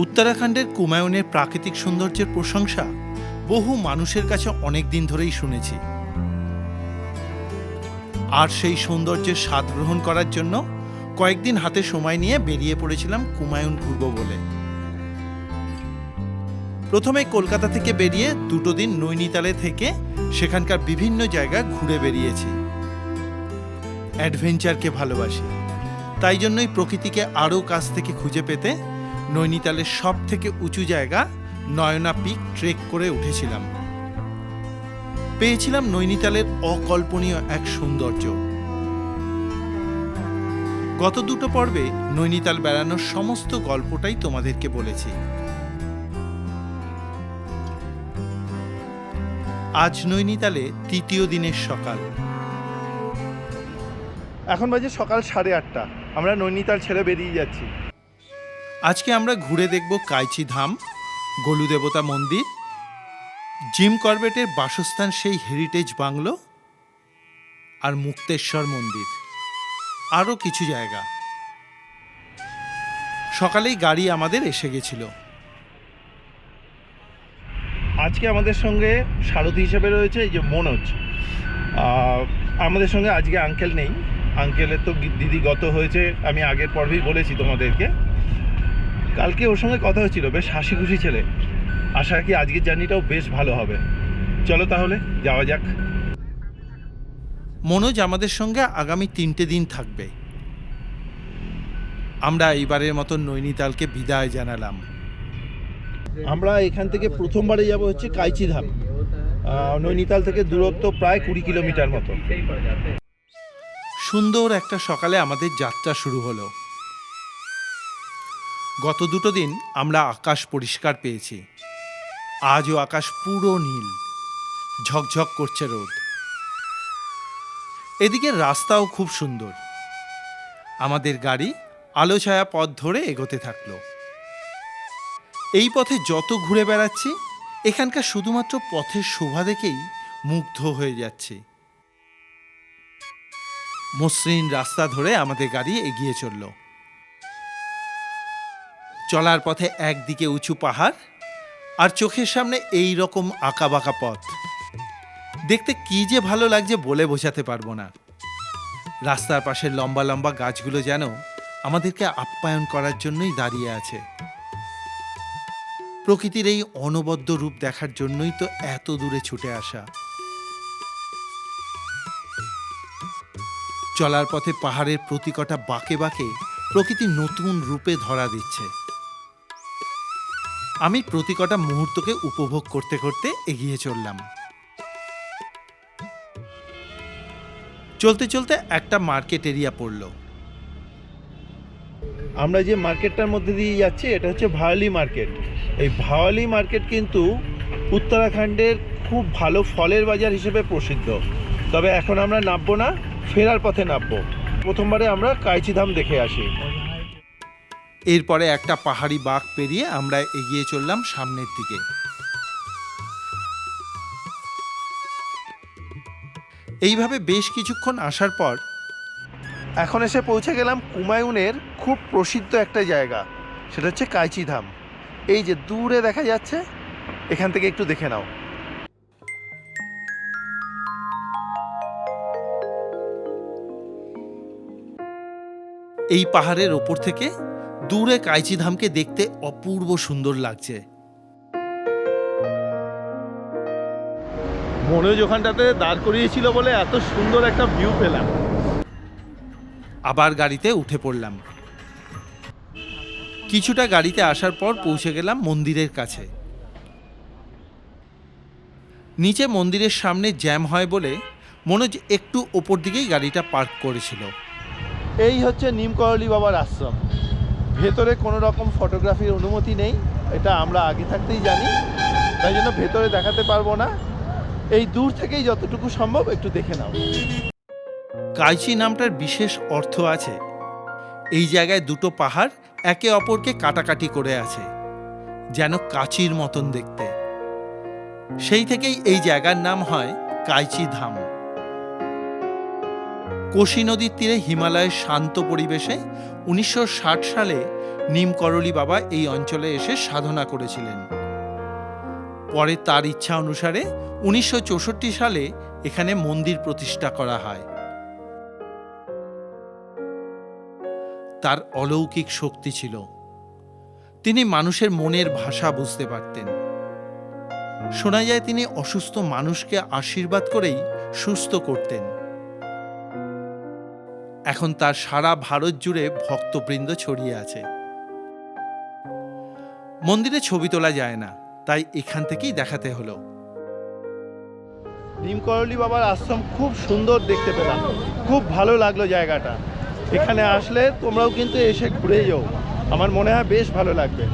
উত্তরাখণ্ডের কুমায়ুনের প্রাকৃতিক সৌন্দর্যের প্রশংসা বহু মানুষের কাছে অনেক দিন ধরেই শুনেছি, আর সেই সৌন্দর্যের স্বাদ গ্রহণ করার জন্য কয়েকদিন হাতে সময় নিয়ে বেরিয়ে পড়েছিলাম কুমায়ুন ঘুরব বলে। প্রথমে কলকাতা থেকে বেরিয়ে 2 দিন নৈনিতালে থেকে সেখানকার বিভিন্ন জায়গা ঘুরে বেরিয়েছি। অ্যাডভেঞ্চারকে ভালোবাসি, তাই জন্যই প্রকৃতিকে আরও কাছ থেকে খুঁজে পেতে নৈনিতালের সব থেকে উঁচু জায়গা নয়না পিক ট্রেক করে উঠেছিলাম। পেয়েছিলাম নৈনিতালের অকল্পনীয় এক সৌন্দর্য। গত 2 পর্বে নৈনিতাল বেড়ানোর সমস্ত গল্পটাই তোমাদেরকে বলেছি। আজ নৈনিতালে 3য় দিনের সকাল। এখন বাজে সকাল 8:30। আমরা নৈনিতাল ছেড়ে বেরিয়ে যাচ্ছি। আজকে আমরা ঘুরে দেখব কাইচি ধাম, গোলু দেবতা মন্দির, জিম করবেটের বাসস্থান সেই হেরিটেজ বাংলো, আর মুক্তেশ্বর মন্দির, আরও কিছু জায়গা। সকালেই গাড়ি আমাদের এসে গেছিল। আজকে আমাদের সঙ্গে সারথি হিসেবে রয়েছে এই যে মনোজ। আমাদের সঙ্গে আজকে আঙ্কেল নেই। আঙ্কেলের তো দিদি গত হয়েছে, আমি আগের পর্বেই বলেছি তোমাদেরকে। কালকে ওর সঙ্গে কথা হচ্ছিল, বেশ হাসি খুশি ছেলে। আশা রাখি আজকের জার্নিটাও বেশ ভালো হবে। চলো তাহলে যাওয়া যাক। মনোজ আমাদের সঙ্গে আগামী 3টে দিন থাকবে। আমরা এইবারের মতো নৈনিতালকে বিদায় জানালাম। আমরা এখান থেকে প্রথমবারে যাব হচ্ছে কাইচি ধাম। নৈনিতাল থেকে দূরত্ব প্রায় 20 কিলোমিটার মতো। সুন্দর একটা সকালে আমাদের যাত্রা শুরু হলো। গত 2 দিন আমরা আকাশ পরিষ্কার পেয়েছি। আজও আকাশ পুরো নীল, ঝকঝক করছে রোদ। এদিকে রাস্তাও খুব সুন্দর। আমাদের গাড়ি আলো ছায়া পথ ধরে এগোতে থাকলো। এই পথে যত ঘুরে বেড়াচ্ছি, এখানকার শুধুমাত্র পথের শোভা দেখেই মুগ্ধ হয়ে যাচ্ছি। মসৃণ রাস্তা ধরে আমাদের গাড়ি এগিয়ে চলল। চলার পথে একদিকে উঁচু পাহাড়, আর চোখের সামনে এই রকম আঁকাবাঁকা পথ। দেখতে কি যে ভালো লাগছে বলে বোঝাতে পারবো না। রাস্তার পাশের লম্বা লম্বা গাছগুলো যেন আমাদেরকে আপ্যায়ন করার জন্যই দাঁড়িয়ে আছে। প্রকৃতির এই অনবদ্য রূপ দেখার জন্যই তো এত দূরে ছুটে আসা। চলার পথে পাহাড়ের প্রতি কটা বাঁকে বাঁকে প্রকৃতি নতুন রূপে ধরা দিচ্ছে। আমি প্রতি কটা মুহূর্তকে উপভোগ করতে করতে এগিয়ে চললাম। চলতে চলতে একটা মার্কেট এরিয়া পড়ল। আমরা যে মার্কেটটার মধ্যে দিয়ে যাচ্ছি এটা হচ্ছে ভাওয়ালি মার্কেট। এই ভাওয়ালি মার্কেট কিন্তু উত্তরাখণ্ডের খুব ভালো ফলের বাজার হিসেবে প্রসিদ্ধ। তবে এখন আমরা নামবো না, ফেরার পথে নামবো। প্রথমবারে আমরা কাইচি ধাম দেখে আসি। এরপরে একটা পাহাড়ি বাঁক পেরিয়ে আমরা এগিয়ে চললাম সামনের দিকে। এইভাবে বেশ কিছুক্ষণ আসার পর এখন এসে পৌঁছে গেলাম কুমায়ুনের খুব প্রসিদ্ধ একটা জায়গা, সেটা হচ্ছে কাইচি ধাম। এই যে দূরে দেখা যাচ্ছে, এখান থেকে একটু দেখে নাও। এই পাহাড়ের ওপর থেকে দূরে কাইচি ধামকে দেখতে অপূর্ব সুন্দর লাগছে। মনোজ ওখানটাতে দাঁড় করিয়েছিল বলে এত সুন্দর একটা ভিউ পেলাম। আবার গাড়িতে উঠে পড়লাম। কিছুটা গাড়িতে আসার পর পৌঁছে গেলাম মন্দিরের কাছে। নিচে মন্দিরের সামনে জ্যাম হয় বলে মনোজ একটু ওপর দিকেই গাড়িটা পার্ক করেছিল। এই হচ্ছে নিমকরলি বাবার আশ্রম। ভেতরে কোনো রকম ফটোগ্রাফির অনুমতি নেই, এটা আমরা আগে থাকতেই জানি, তাই জন্য ভেতরে দেখাতে পারবো না। এই দূর থেকেই যতটুকু সম্ভব একটু দেখে নাও। কাইচি নামটার বিশেষ অর্থ আছে। এই জায়গায় 2 পাহাড় একে অপরকে কাটাকাটি করে আছে, যেন কাচির মতন দেখতে। সেই থেকেই এই জায়গার নাম হয় কাইচি ধাম। কোশি নদীর তীরে হিমালয়ের শান্ত পরিবেশে 1960 সালে নিমকরলি বাবা এই অঞ্চলে এসে সাধনা করেছিলেন। পরে তার ইচ্ছা অনুসারে 1964 সালে এখানে মন্দির প্রতিষ্ঠা করা হয়। তার অলৌকিক শক্তি ছিল। তিনি মানুষের মনের ভাষা বুঝতে পারতেন। শোনা যায় তিনি অসুস্থ মানুষকে আশীর্বাদ করেই সুস্থ করতেন। এখন তার সারা ভারত জুড়ে ভক্তবৃন্দ ছড়িয়ে আছে। মন্দিরে ছবি তোলা যায় না, তাই এখান থেকেই দেখাতে হলো। নিমকরলি বাবার আশ্রম খুব সুন্দর দেখতে পেলাম, খুব ভালো লাগলো জায়গাটা। এখানে আসলে তোমরাও কিন্তু এসে ঘুরে যাও, আমার মনে হয় বেশ ভালো লাগবে।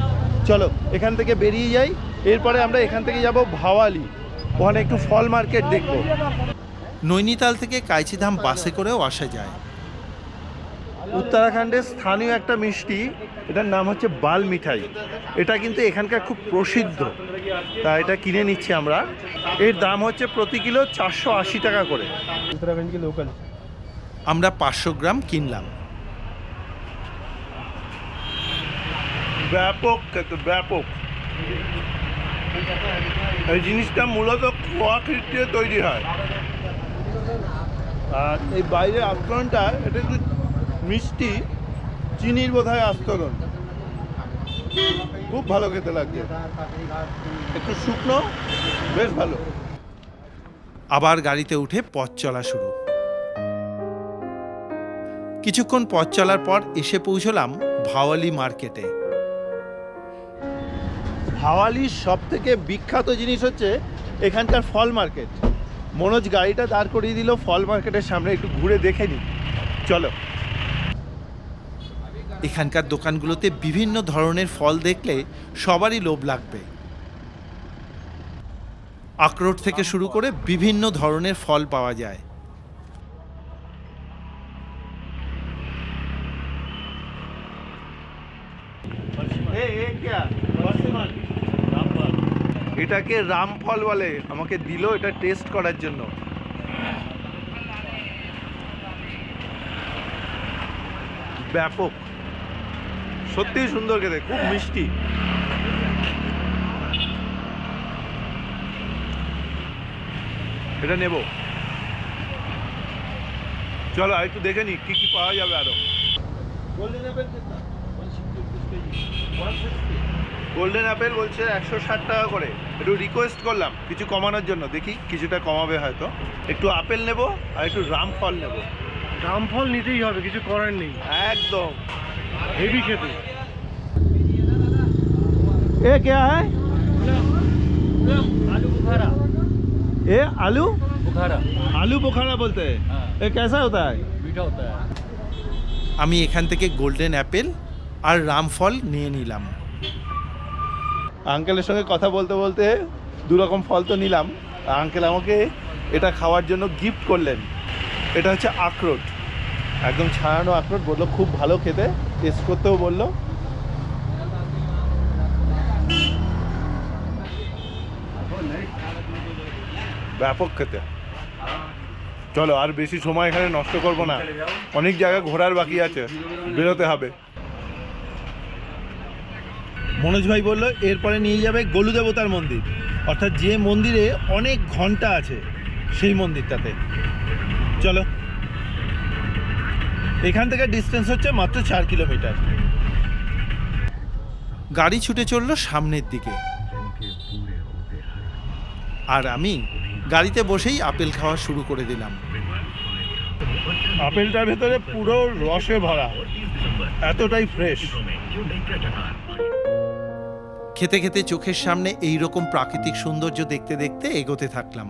চলো এখান থেকে বেরিয়ে যাই, এরপরে আমরা এখান থেকে যাব ভাওয়ালি, ওখানে একটু ফল মার্কেট দেখব। নৈনিতাল থেকে কাইচিধাম বাসে করেও আসা যায়। উত্তরাখণ্ডের স্থানীয় একটা মিষ্টি, এটার নাম হচ্ছে বাল মিঠাই। এটা কিন্তু এখানকার খুব প্রসিদ্ধ, তা এটা কিনে নিচ্ছি আমরা। এর দাম হচ্ছে প্রতি কিলো 480 টাকা করে। উত্তরাখণ্ড কি লোকাল। আমরা 500 গ্রাম কিনলাম। ব্যাপক খেতে, ব্যাপক। এই জিনিসটা মূলত খোয়া ক্ষীর দিয়ে তৈরি হয়। আর এই বাইরের আস্তরণটা এটা একটু মিষ্টি, চিনির বোধহয় আস্তরণ। খুব ভালো খেতে লাগছে, একটু শুকনো, বেশ ভালো। আবার গাড়িতে উঠে পথ চলা শুরু। কিছুক্ষণ পথ চলার পর এসে পৌঁছলাম ভাওয়ালি মার্কেটে। ভাওয়ালির সব থেকে বিখ্যাত জিনিস হচ্ছে এখানকার ফল মার্কেট। মনোজ গাড়িটা দাঁড় করিয়ে দিল ফল মার্কেটের সামনে, একটু ঘুরে দেখে নি। চলো। এখানকার দোকানগুলোতে বিভিন্ন ধরনের ফল দেখলে সবারই লোভ লাগবে। আখরোট থেকে শুরু করে বিভিন্ন ধরনের ফল পাওয়া যায়। এটাকে রামফল বলে, আমাকে দিল এটা টেস্ট করার জন্য। ব্যাপক, সত্যিই সুন্দর খেতে, খুব মিষ্টি। এটা নেব। চলো আর একটু দেখে নি কি কি পাওয়া যাবে আরো। গোল্ডেন অ্যাপেল বলছে 160 টাকা করে। একটু রিকোয়েস্ট করলাম কিছু কমানোর জন্য, দেখি কিছুটা কমাবে হয়তো। একটু আপেল নেব আর একটু রামফল নেব। রামফল নিতেই হবে, কিছু করার নেই, একদম হেভি খেতে। ये क्या है? आलू बुखारा। ये आलू बुखारा आलू बुखारा बोलते हैं। हाँ। ये कैसा होता है? मीठा होता है। আমি এখান থেকে গোল্ডেন অ্যাপেল আর রামফল নিয়ে নিলাম। আঙ্কেলের সঙ্গে কথা বলতে বলতে দু রকম ফল তো নিলাম। আঙ্কেল আমাকে এটা খাওয়ার জন্য গিফট করলেন। এটা হচ্ছে আখরোট, একদম ছাড়ানো আখরোট। বললো খুব ভালো খেতে, টেস্ট করতেও বললো। ব্যাপক খেতে। চলো আর বেশি সময় এখানে নষ্ট করব না, অনেক জায়গা ঘোরার বাকি আছে, বেরোতে হবে। মনোজ ভাই বললো এরপরে নিয়ে যাবে গোলু দেবতার মন্দির, অর্থাৎ যে মন্দিরে অনেক ঘন্টা আছে সেই মন্দিরটাতে। চলো, এখান থেকে ডিস্টেন্স হচ্ছে মাত্র 4 কিলোমিটার। গাড়ি ছুটে চলল সামনের দিকে, আর আমি গাড়িতে বসেই আপেল খাওয়া শুরু করে দিলাম। আপেলটার ভেতরে পুরো রসে ভরা, এতটাই ফ্রেশ। খেতে খেতে চোখের সামনে এই রকম প্রাকৃতিক সৌন্দর্য দেখতে দেখতে এগোতে থাকলাম।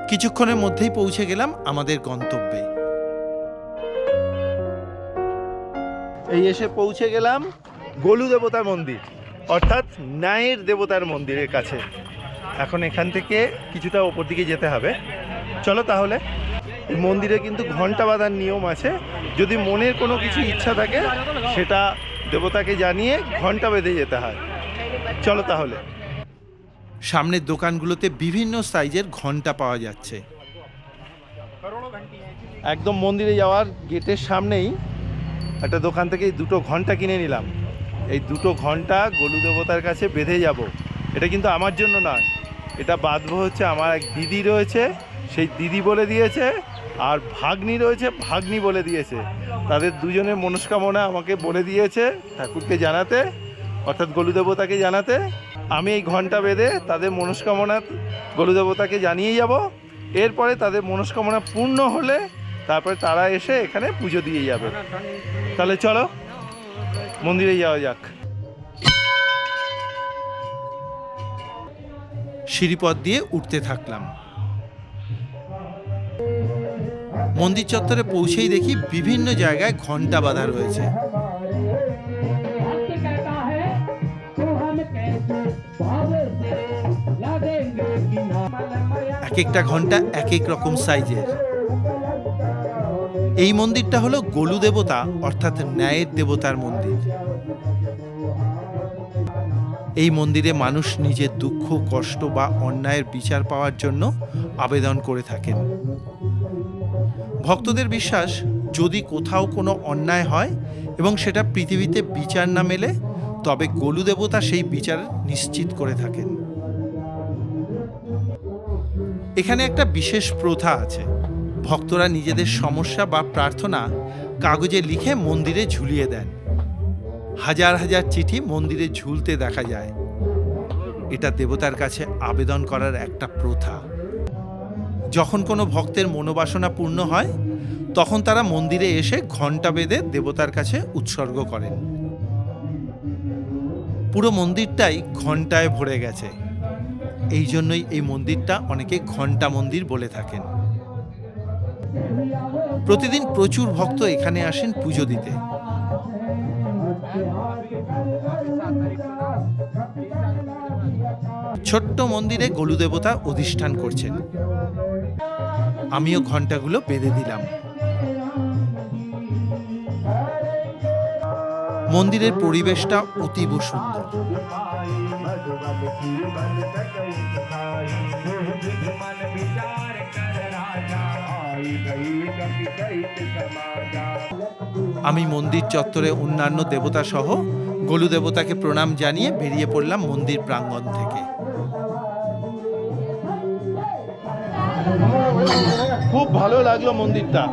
কিছুক্ষণের মধ্যেই পৌঁছে গেলাম আমাদের গন্তব্যে। এই এসে পৌঁছে গেলাম গোলু দেবতার মন্দির, অর্থাৎ ন্যায়ের দেবতার মন্দিরের কাছে। এখন এখান থেকে কিছুটা ওপর দিকে যেতে হবে। চলো তাহলে। এই মন্দিরে কিন্তু ঘন্টা বাঁধার নিয়ম আছে, যদি মনের কোনো কিছু ইচ্ছা থাকে সেটা দেবতাকে জানিয়ে ঘন্টা বেঁধে যেতে হয়। চলো তাহলে। সামনের দোকানগুলোতে বিভিন্ন সাইজের ঘন্টা পাওয়া যাচ্ছে। একদম মন্দিরে যাওয়ার গেটের সামনেই একটা দোকান থেকে এই দুটো ঘন্টা কিনে নিলাম। এই দুটো ঘন্টা গোলু দেবতার কাছে বেঁধে যাব। এটা কিন্তু আমার জন্য নয়, এটা বাঁধবো হচ্ছে আমার এক দিদি রয়েছে, সেই দিদি বলে দিয়েছে, আর ভাগ্নি রয়েছে, ভাগ্নি বলে দিয়েছে। তাদের দুজনের মনস্কামনা আমাকে বলে দিয়েছে ঠাকুরকে জানাতে, অর্থাৎ গোলু দেবতাকে জানাতে। আমি এই ঘন্টা বেঁধে তাদের মনস্কামনা গোলু দেবতাকে জানিয়ে যাব। এরপরে তাদের মনস্কামনা পূর্ণ হলে তারপরে তারা এসে এখানে পুজো দিয়ে যাবে। তাহলে চলো মন্দিরে যাওয়া যাক। সিঁড়িপথ দিয়ে উঠতে থাকলাম। মন্দির চত্বরে পৌঁছেই দেখি বিভিন্ন জায়গায় ঘন্টা বাঁধা রয়েছে। এক একটা ঘন্টা এক এক রকম সাইজের। এই মন্দিরটা হলো গোলু দেবতা অর্থাৎ ন্যায়ের দেবতার মন্দির। এই মন্দিরে মানুষ নিজের দুঃখ, কষ্ট বা অন্যায়ের বিচার পাওয়ার জন্য আবেদন করে থাকেন। ভক্তদের বিশ্বাস, যদি কোথাও কোনো অন্যায় হয় এবং সেটা পৃথিবীতে বিচার না মেলে, তবে গোলু দেবতা সেই বিচার নিশ্চিত করে থাকেন। এখানে একটা বিশেষ প্রথা আছে। ভক্তরা নিজেদের সমস্যা বা প্রার্থনা কাগজে লিখে মন্দিরে ঝুলিয়ে দেন। হাজার হাজার চিঠি মন্দিরে ঝুলতে দেখা যায়। এটা দেবতার কাছে আবেদন করার একটা প্রথা। যখন কোনো ভক্তের মনোবাসনা পূর্ণ হয়, তখন তারা মন্দিরে এসে ঘণ্টা বেঁধে দেবতার কাছে উৎসর্গ করেন। পুরো মন্দিরটাই ঘণ্টায় ভরে গেছে। এই জন্যই এই মন্দিরটা অনেকে ঘণ্টা মন্দির বলে থাকেন। প্রতিদিন প্রচুর ভক্ত এখানে আসেন পুজো দিতে। ছোট্ট মন্দিরে গোলু দেবতা অধিষ্ঠান করছেন। আমিও ঘণ্টাগুলো বেঁধে দিলাম। মন্দিরের পরিবেশটা অতীব সুন্দর। আমি মন্দির চত্বরে অন্যান্য দেবতা সহ গোলু দেবতাকে প্রণাম জানিয়ে বেরিয়ে পড়লাম মন্দির প্রাঙ্গণ থেকে। খুব ভালো লাগলো মন্দিরটা।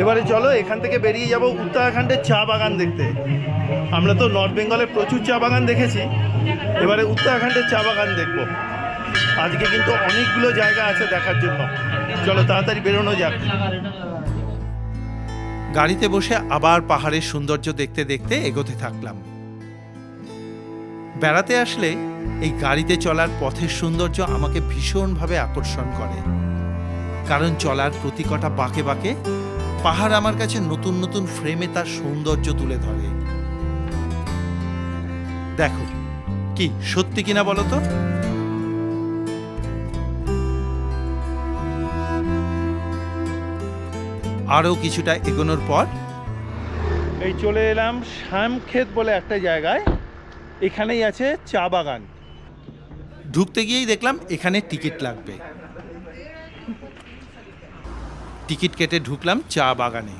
এবারে চলো এখান থেকে বেরিয়ে যাব উত্তরাখণ্ডের চা বাগান দেখতে। আমরা তো নর্থ বেঙ্গলে প্রচুর চা বাগান দেখেছি, এবারে উত্তরাখণ্ডের চা বাগান দেখব। আজকে কিন্তু অনেকগুলো জায়গা আছে দেখার জন্য। চলো তাড়াতাড়ি বেরোনো যাক। গাড়িতে বসে আবার পাহাড়ের সৌন্দর্য দেখতে দেখতে এগোতে থাকলাম। বেড়াতে আসলে এই গাড়িতে চলার পথের সৌন্দর্য আমাকে ভীষণভাবে আকর্ষণ করে। কারণ চলার প্রতি কটা বাঁকে বাঁকে পাহাড় আমার কাছে নতুন নতুন ফ্রেমে তার সৌন্দর্য তুলে ধরে। দেখো, কি সত্যি কিনা বলো তো? আরও কিছুটা এগোনোর পর এই চলে এলাম শ্যামক্ষেত বলে একটা জায়গায়। এখানেই আছে চা বাগান। ঢুকতে গিয়েই দেখলাম এখানে টিকিট লাগবে। টিকিট কেটে ঢুকলাম চা বাগানে।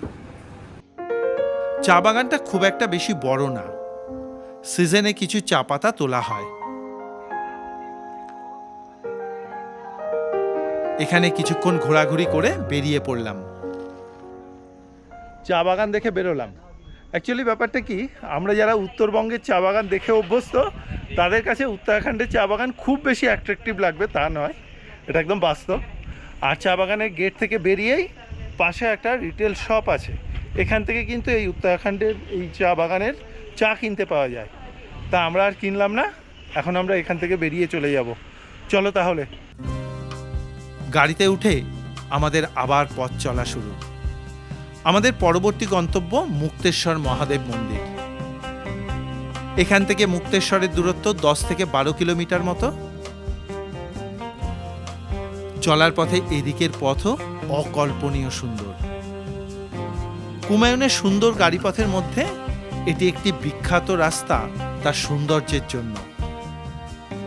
চা বাগানটা খুব একটা বেশি বড় না। সিজনে কিছু চা পাতা তোলা হয়। এখানে কিছুক্ষণ ঘোরাঘুরি করে বেরিয়ে পড়লাম। চা বাগান দেখে বেরোলাম। অ্যাকচুয়ালি ব্যাপারটা কি, আমরা যারা উত্তরবঙ্গের চা বাগান দেখে অভ্যস্ত, তাদের কাছে উত্তরাখণ্ডের চা বাগান খুব বেশি অ্যাট্রাকটিভ লাগবে তা নয়, এটা একদম বাস্তব। আর চা বাগানের গেট থেকে বেরিয়েই পাশে একটা রিটেল শপ আছে। এখান থেকে কিন্তু এই উত্তরাখণ্ডের এই চা বাগানের চা কিনতে পাওয়া যায়। তা আমরা আর কিনলাম না, এখন আমরা এখান থেকে বেরিয়ে চলে যাব। চলো তাহলে। গাড়িতে উঠে আমাদের আবার পথ চলা শুরু। আমাদের পরবর্তী গন্তব্য মুক্তেশ্বর মহাদেব মন্দির। এখান থেকে মুক্তেশ্বরের দূরত্ব 10 থেকে 12 কিলোমিটার মতো। চলার পথে এদিকের পথও অকল্পনীয় সুন্দর। কুমায়ুনের সুন্দর গাড়িপথের মধ্যে এটি একটি বিখ্যাত রাস্তা তার সৌন্দর্যের জন্য।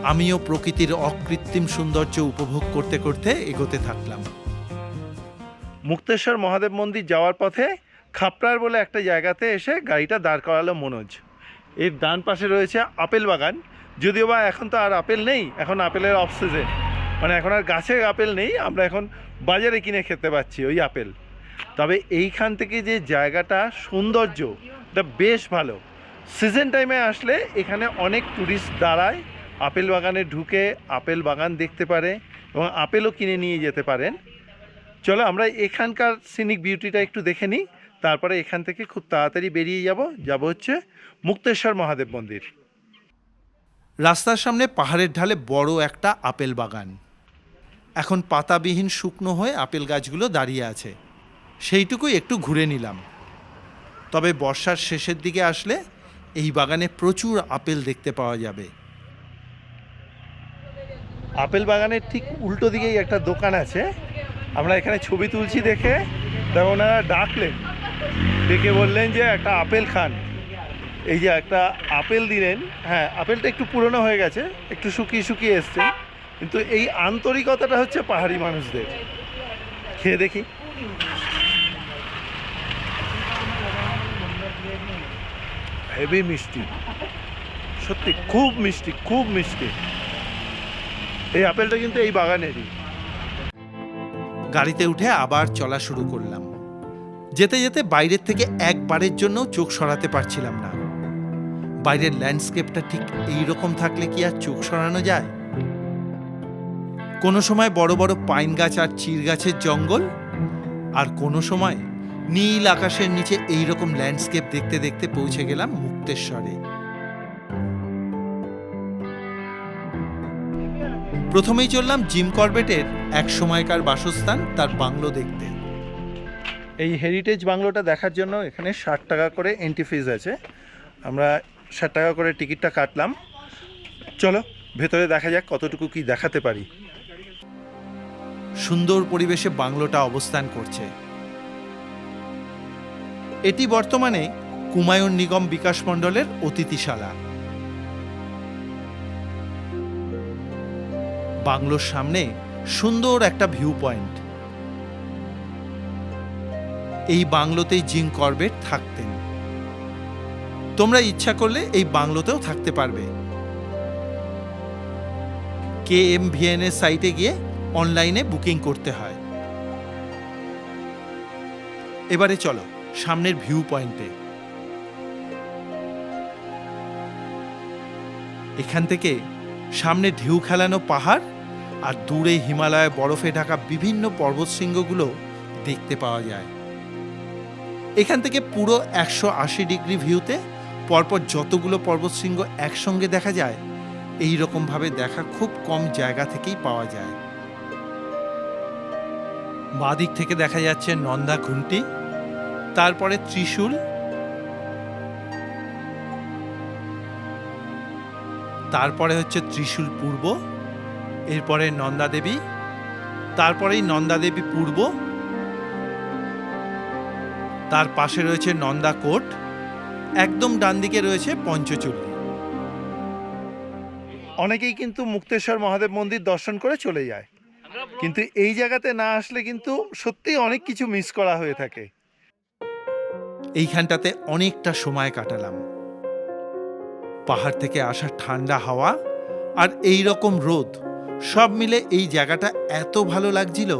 আমিও প্রকৃতির অকৃত্রিম সৌন্দর্য উপভোগ করতে করতে এগোতে থাকলাম। মুক্তেশ্বর মহাদেব মন্দির যাওয়ার পথে খাপড়ার বলে একটা জায়গাতে এসে গাড়িটা দাঁড় করালো মনোজ। এর ডান পাশে রয়েছে আপেল বাগান, যদিও বা এখন তো আর আপেল নেই, এখন আপেলের অফ সিজন, মানে এখন আর গাছে আপেল নেই, আমরা এখন বাজারে কিনে খেতে পাচ্ছি ওই আপেল। তবে এইখান থেকে যে জায়গাটা সৌন্দর্য, এটা বেশ ভালো। সিজন টাইমে আসলে এখানে অনেক ট্যুরিস্ট দাঁড়ায়, আপেল বাগানে ঢুকে আপেল বাগান দেখতে পারে এবং আপেলও কিনে নিয়ে যেতে পারেন। চলো আমরা এখানকার সিনিক বিউটিটা একটু দেখে নিই, তারপরে এখান থেকে খুব তাড়াতাড়ি বেরিয়ে যাব হচ্ছে মুক্তেশ্বর মহাদেব মন্দির। রাস্তার সামনে পাহাড়ের ঢালে বড় একটা আপেল বাগান। এখন পাতাবিহীন শুকনো হয়ে আপেল গাছগুলো দাঁড়িয়ে আছে, সেইটুকুই একটু ঘুরে নিলাম। তবে বর্ষার শেষের দিকে আসলে এই বাগানে প্রচুর আপেল দেখতে পাওয়া যাবে। আপেল বাগানের ঠিক উল্টো দিকেই একটা দোকান আছে, আমরা এখানে ছবি তুলছি দেখে তখন ওনারা ডাকলেন, ডেকে বললেন যে একটা আপেল খান। এই যে একটা আপেল দিলেন, হ্যাঁ আপেলটা একটু পুরনো হয়ে গেছে, একটু শুকিয়ে শুকিয়ে এসছে, কিন্তু এই আন্তরিকতাটা হচ্ছে পাহাড়ি মানুষদের। খেয়ে দেখি। হেভি মিষ্টি, সত্যি খুব মিষ্টি, খুব মিষ্টি। এই আপেলটা কিন্তু এই বাগানেরই। গাড়িতে উঠে আবার চলা শুরু করলাম। যেতে যেতে বাইরের থেকে একবারের জন্য চোখ সরাতে পারছিলাম না। বাইরের ল্যান্ডস্কেপটা ঠিক এই রকম থাকলে কি আর চোখ সরানো যায়? কোনো সময় বড় বড় পাইন গাছ আর চির গাছের জঙ্গল, আর কোনো সময় নীল আকাশের নিচে এই রকম ল্যান্ডস্কেপ দেখতে দেখতে পৌঁছে গেলাম মুক্তেশ্বরে। প্রথমেই চললাম জিম করবেটের এক সময়কার বাসস্থান, তার বাংলো দেখতে। এই হেরিটেজ বাংলোটা দেখার জন্য এখানে 60 টাকা করে এন্ট্রি ফিজ আছে। আমরা 60 টাকা করে টিকিটটা কাটলাম। চলো ভেতরে দেখা যাক কতটুকু কি দেখাতে পারি। সুন্দর পরিবেশে বাংলোটা অবস্থান করছে। এটি বর্তমানে কুমায়ুন নিগম বিকাশ মণ্ডলের অতিথিশালা। বাংলোর সামনে সুন্দর একটা ভিউ পয়েন্ট। এই বাংলোতেই জিম করবেট থাকতেন। তোমরা ইচ্ছা করলে এই বাংলোতেও থাকতে পারবে। KMVN এর সাইটে গিয়ে অনলাইনে বুকিং করতে হয়। এবারে চলো সামনের ভিউ পয়েন্টে। এখান থেকে সামনে ঢেউ খেলানো পাহাড় আর দূরে হিমালয়ে বরফে ঢাকা বিভিন্ন পর্বতশৃঙ্গগুলো দেখতে পাওয়া যায়। এখান থেকে পুরো 180 ডিগ্রি ভিউতে পরপর যতগুলো পর্বতশৃঙ্গ একসঙ্গে দেখা যায়, এই রকমভাবে দেখা খুব কম জায়গা থেকেই পাওয়া যায়। বাঁ দিক থেকে দেখা যাচ্ছে নন্দা ঘুন্টি, তারপরে ত্রিশূল, তারপরে হচ্ছে ত্রিশূল পূর্ব, এরপরে নন্দা দেবী, তারপরেই নন্দা দেবী পূর্ব, তার পাশে রয়েছে নন্দা কোট, একদম ডান দিকে রয়েছে পঞ্চচূড়ি। অনেকেই কিন্তু মুক্তেশ্বর মহাদেব মন্দির দর্শন করে চলে যায়, কিন্তু এই জায়গাতে না আসলে কিন্তু সত্যিই অনেক কিছু মিস করা হয়ে থাকে। এইখানটাতে অনেকটা সময় কাটালাম। পাহাড় থেকে আসা ঠান্ডা হাওয়া আর এই রকম রোদ সব মিলে এই জায়গাটা এত ভালো লাগছিল।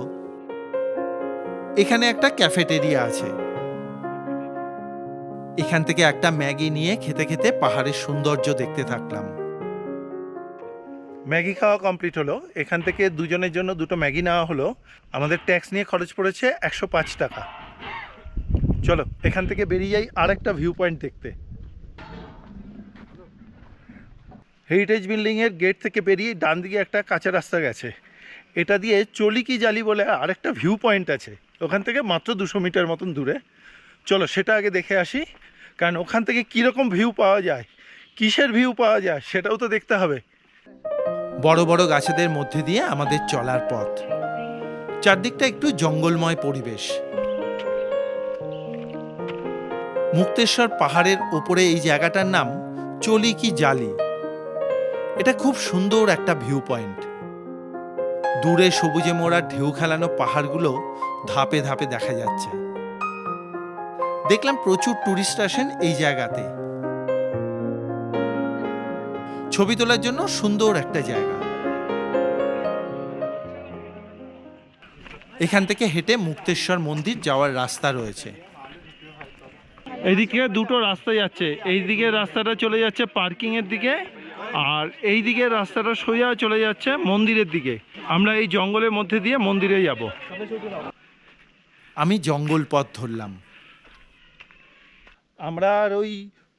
এখানে একটা ক্যাফেটেরিয়া আছে। এখান থেকে একটা ম্যাগি নিয়ে খেতে খেতে পাহাড়ের সৌন্দর্য দেখতে থাকলাম। ম্যাগি খাওয়া কমপ্লিট হলো। এখান থেকে দুজনের জন্য দুটো ম্যাগি নেওয়া হলো। আমাদের ট্যাক্স নিয়ে খরচ পড়েছে 105 টাকা। চলো এখান থেকে বেরিয়ে যাই আর একটা ভিউ পয়েন্ট দেখতে। হেরিটেজ বিল্ডিংয়ের গেট থেকে বেরিয়ে ডান দিকে একটা কাঁচা রাস্তা গেছে, এটা দিয়ে চলিকি জালি বলে আরেকটা ভিউ পয়েন্ট আছে, ওখান থেকে মাত্র 200 মিটার মতন দূরে। চলো সেটা আগে দেখে আসি, কারণ ওখান থেকে কীরকম ভিউ পাওয়া যায়, কিসের ভিউ পাওয়া যায় সেটাও তো দেখতে হবে। বড় বড় গাছেদের মধ্যে দিয়ে আমাদের চলার পথ, চারদিকটা একটু জঙ্গলময় পরিবেশ। মুক্তেশ্বর পাহাড়ের ওপরে এই জায়গাটার নাম চলিকি জালি। এটা খুব সুন্দর একটা ভিউ পয়েন্ট। দূরে সবুজে মোড়া ঢেউ খেলানো পাহাড়গুলো ধাপে ধাপে দেখা যাচ্ছে। দেখলাম প্রচুর টুরিস্ট আসেন এই জায়গাতে। ছবি তোলার জন্য সুন্দর একটা জায়গা। এখান থেকে হেঁটে মুক্তেশ্বর মন্দির যাওয়ার রাস্তা রয়েছে। এইদিকে দুটো রাস্তা যাচ্ছে, এই দিকের রাস্তাটা চলে যাচ্ছে পার্কিং এর দিকে, আর এই দিকের রাস্তাটা সোজা চলে যাচ্ছে মন্দিরের দিকে। আমরা এই জঙ্গলের মধ্যে দিয়ে মন্দিরে যাব। আমি জঙ্গল পথ ধরলাম। আমরা আর ওই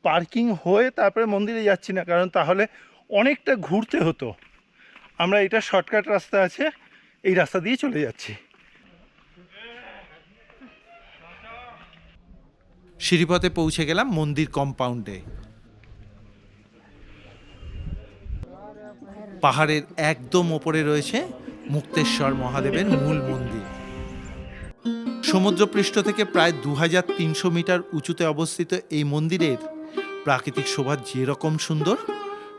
পার্কিং হয়ে তারপরে মন্দিরে যাচ্ছি না, কারণ তাহলে অনেকটা ঘুরতে হতো। আমরা এটা শর্টকাট রাস্তা আছে, এই রাস্তা দিয়ে চলে যাচ্ছি। সিঁড়িপথে পৌঁছে গেলাম মন্দির কম্পাউন্ডে। পাহাড়ের একদম ওপরে রয়েছে মুক্তেশ্বর মহাদেবের মূল মন্দির। সমুদ্রপৃষ্ঠ থেকে প্রায় 2300 মিটার উঁচুতে অবস্থিত এই মন্দিরের প্রাকৃতিক শোভা যেরকম সুন্দর,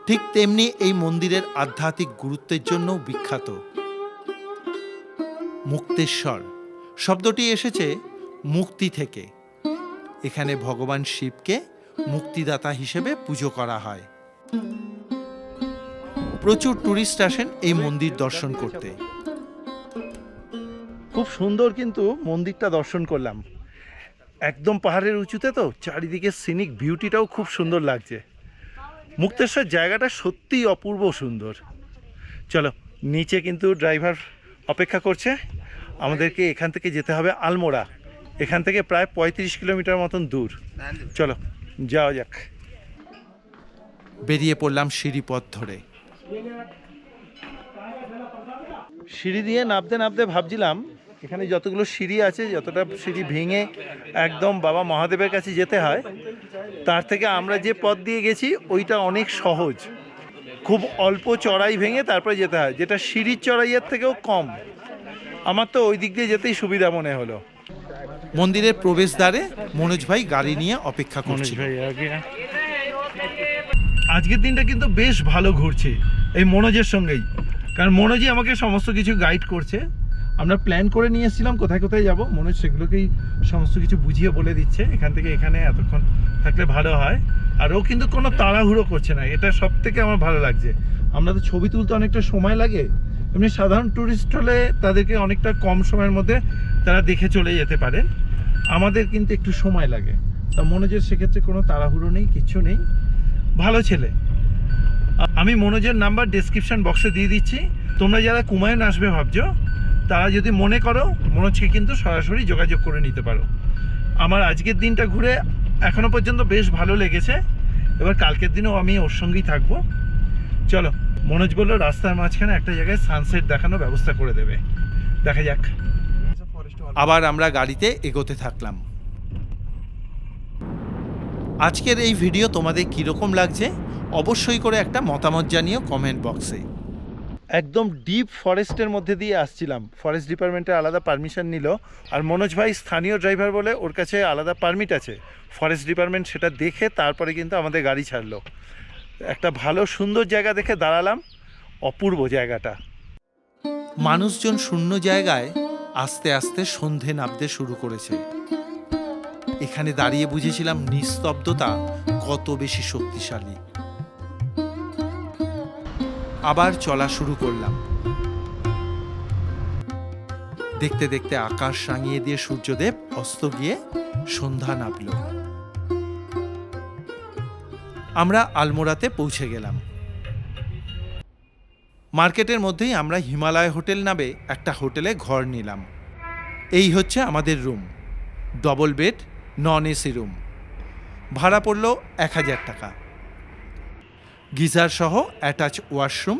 ঠিক তেমনি এই মন্দিরের আধ্যাত্মিক গুরুত্বের জন্যও বিখ্যাত। মুক্তেশ্বর শব্দটি এসেছে মুক্তি থেকে। এখানে ভগবান শিবকে মুক্তিদাতা হিসেবে পুজো করা হয়। প্রচুর টুরিস্ট আসেন এই মন্দির দর্শন করতে। খুব সুন্দর, কিন্তু মন্দিরটা দর্শন করলাম একদম পাহাড়ের উঁচুতে, তো চারিদিকে সিনিক বিউটিটাও খুব সুন্দর লাগছে। মুক্তেশ্বর জায়গাটা সত্যিই অপূর্ব সুন্দর। চলো, নিচে কিন্তু ড্রাইভার অপেক্ষা করছে। আমাদেরকে এখান থেকে যেতে হবে আলমোড়া। এখান থেকে প্রায় 35 কিলোমিটার মতন দূর। চলো যাওয়া যাক। বেরিয়ে পড়লাম সিঁড়িপথ ধরে। সিঁড়ি দিয়ে নামতে নামতে ভাবছিলাম এখানে যতগুলো সিঁড়ি আছে, যতটা সিঁড়ি ভেঙে একদম বাবা মহাদেবের কাছে যেতে হয়, তার থেকে আমরা যে পথ দিয়ে গেছি ওইটা অনেক সহজ। খুব অল্প চড়াই ভেঙে তারপরে যেতে হয়, যেটা সিঁড়ির চড়াইয়ের থেকেও কম। আমার তো ওই দিক দিয়ে যেতেই সুবিধা মনে হলো। মন্দিরের প্রবেশদ্বারে মনোজ ভাই গাড়ি নিয়ে অপেক্ষা করছিল। আজকের দিনটা কিন্তু বেশ ভালো ঘুরছে এই মনোজের সঙ্গেই, কারণ মনোজই আমাকে সমস্ত কিছু গাইড করছে। আমরা প্ল্যান করে নিয়ে এসেছিলাম কোথায় কোথায় যাব, মনোজ সেগুলোকেই সমস্ত কিছু বুঝিয়ে বলে দিচ্ছে এখান থেকে এখানে এতক্ষণ থাকলে ভালো হয়। আর ও কিন্তু কোনো তাড়াহুড়ো করছে না, এটা সব থেকে আমার ভালো লাগছে। আমরা তো ছবি তুলতে অনেকটা সময় লাগে, এমনি সাধারণ ট্যুরিস্ট হলে তাদেরকে অনেকটা কম সময়ের মধ্যে তারা দেখে চলে যেতে পারে, আমাদের কিন্তু একটু সময় লাগে। তা মনোজের সেক্ষেত্রে কোনো তাড়াহুড়ো নেই, কিচ্ছু নেই, ভালো ছেলে। আমি মনোজের নাম্বার ডেসক্রিপশন বক্সে দিয়ে দিচ্ছি। তোমরা যারা কুমায়ুন আসবে ভাবছো, তারা যদি মনে করো মনোজকে কিন্তু সরাসরি যোগাযোগ করে নিতে পারো। আমার আজকের দিনটা ঘুরে এখনো পর্যন্ত বেশ ভালো লেগেছে। এবার কালকের দিনেও আমি ওর সঙ্গেই থাকবো। চলো, মনোজ বললো রাস্তার মাঝখানে একটা জায়গায় সানসেট দেখানোর ব্যবস্থা করে দেবে, দেখা যাক। আবার আমরা গাড়িতে এগোতে থাকলাম। আজকের এই ভিডিও তোমাদের কীরকম লাগছে অবশ্যই করে একটা মতামত জানিও কমেন্ট বক্সে। একদম ডিপ ফরেস্টের মধ্যে দিয়ে আসছিলাম, ফরেস্ট ডিপার্টমেন্টের আলাদা পারমিশন নিল, আর মনোজ ভাই স্থানীয় ড্রাইভার বলে ওর কাছে আলাদা পারমিট আছে। ফরেস্ট ডিপার্টমেন্ট সেটা দেখে তারপরে কিন্তু আমাদের গাড়ি ছাড়লো। একটা ভালো সুন্দর জায়গা দেখে দাঁড়ালাম, অপূর্ব জায়গাটা। মানুষজন শূন্য জায়গায় আস্তে আস্তে সন্ধে নামতে শুরু করেছে। এখানে দাঁড়িয়ে বুঝেছিলাম নিস্তব্ধতা কত বেশি শক্তিশালী। আবার চলা শুরু করলাম। দেখতে দেখতে আকাশ রাঙিয়ে দিয়ে সূর্যদেব অস্ত গিয়ে সন্ধ্যা নামল। আমরা আলমোড়াতে পৌঁছে গেলাম। মার্কেটের মধ্যেই আমরা হিমালয় হোটেল নামে একটা হোটেলে ঘর নিলাম। এই হচ্ছে আমাদের room, double bed, non AC room. ভাড়া পড়ল 1000 টাকা। গিজার সহ অ্যাটাচ ওয়াশরুম,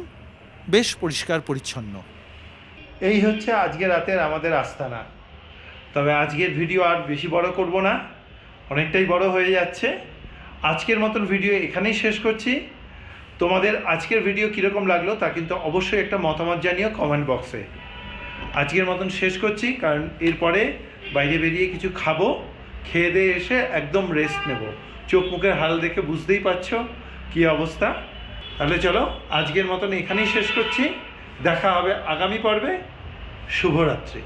বেশ পরিষ্কার পরিচ্ছন্ন। এই হচ্ছে আজকে রাতের আমাদের আস্তানা। তবে আজকের ভিডিও আর বেশি বড় করব না, অনেকটাই বড় হয়ে যাচ্ছে। আজকের মতন ভিডিও এখানেই শেষ করছি। তোমাদের আজকের ভিডিও কীরকম লাগলো তা কিন্তু অবশ্যই একটা মতামত জানিও কমেন্ট বক্সে। আজকের মতন শেষ করছি, কারণ এরপরে বাইরে বেরিয়ে কিছু খাবো, খেয়ে দিয়ে এসে একদম রেস্ট নেব। চোখ মুখের হাল দেখে বুঝতেই পারছো কী অবস্থা। তাহলে চলো, আজকের মতন এখানেই শেষ করছি। দেখা হবে আগামী পর্বে। শুভরাত্রি।